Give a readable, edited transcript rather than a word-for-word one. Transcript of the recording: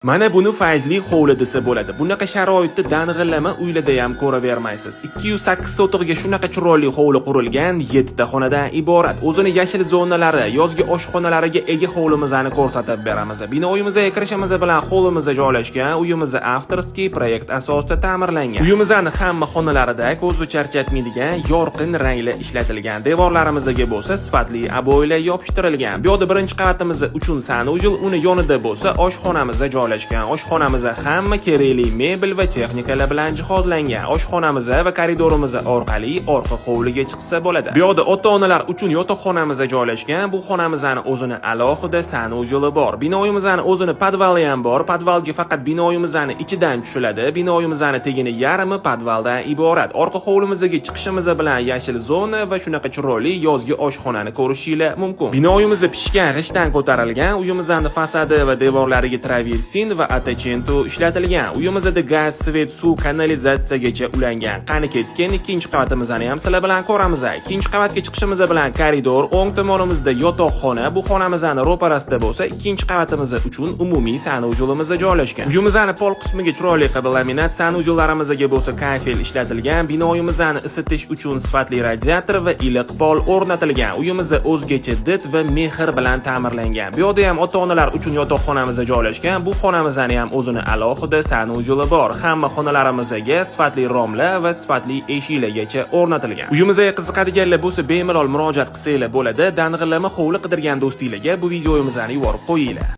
Mana buni fayzli hovli desa bo'ladi. Bunaqa sharoitda dang'illama uylarda ham ko'ravermaysiz. 208 sotiqga shunaqa chiroyli hovli qurilgan 7 ta xonadan iborat. O'zini yashil zonalari, yozgi oshxonalariga ega hovlimizni ko'rsatib beramiz. Binoyimizga kirishimiz bilan hovlimizda joylashgan uyimiz avtorskiy proyekt asosida ta'mirlangan. Uyimizning hamma xonalarida ko'zni charchatmaydigan yorqin rangli ishlatilgan. Devorlarimizga bo'lsa sifatli aboylar yopishtirilgan. Bu yerda birinchi qavatimiz uchun sanuzel, uni yonida bo'lsa oshxonamizda joylashgan. Oshxonamizda hamma kerakli mebel va texnikalar bilan jihozlangan. Oshxonamizda va koridorimiz orqali orqa hovliga chiqsa bo'ladi. Bu yerda ota-onalar uchun yotoqxonamizda joylashgan. Bu xonamizning o'zini alohida sanuzeli bor. Binoyimizning o'zini podvali ham bor. Podvalga faqat binoyimizning ichidan tushiladi. Binoyimizning tegini yarmi podvaldan iborat. Orqa hovlimizga chiqishimiz bilan yashil zona va shunaqa chiroyli yozgi oshxonani ko'rishingiz mumkin. Binoyimiz pishgan g'ishtdan ko'tarilgan. Uyimizning fasadi va devorlariga traversin va attachento ishlatilgan. Uyimizda gaz, svet, suv, kanalizatsiyagacha ulangan. Qani ketgan ikkinchi qavatimizni ham sizlar bilan ko'ramiz. Ikkinchi qavatga chiqishimiz bilan koridor, o'ng tomonimizda yotoqxona, bu xonamizning ro'parasida bo'lsa, ikkinchi qavatimiz uchun umumiy sanuzelimiz joylashgan. Uyimizning pol qismiga chiroyli qilib laminat, sanuzellarimizga bo'lsa kafel ishlatilgan. Binoyimizni isitish uchun sifatli radiator va iliq pol o'rnatilgan. Uyimiz o'zgacha did va mehr bilan ta'mirlangan. Bu yerda ham ota-onalar uchun yotoqxonamizda joylashgan. Bu xonamizning ham o'zini alohida sanuzeli bor. Hamma xonalarimizga sifatli romlar va sifatli eshiklargacha o'rnatilgan. Uyimizga qiziqadiganlar bo'lsa, bemalol murojaat qilsanglar bo'ladi. Dang'illama hovli qidirgan do'stinglarga bu videomizni yuborib qo'yinglar.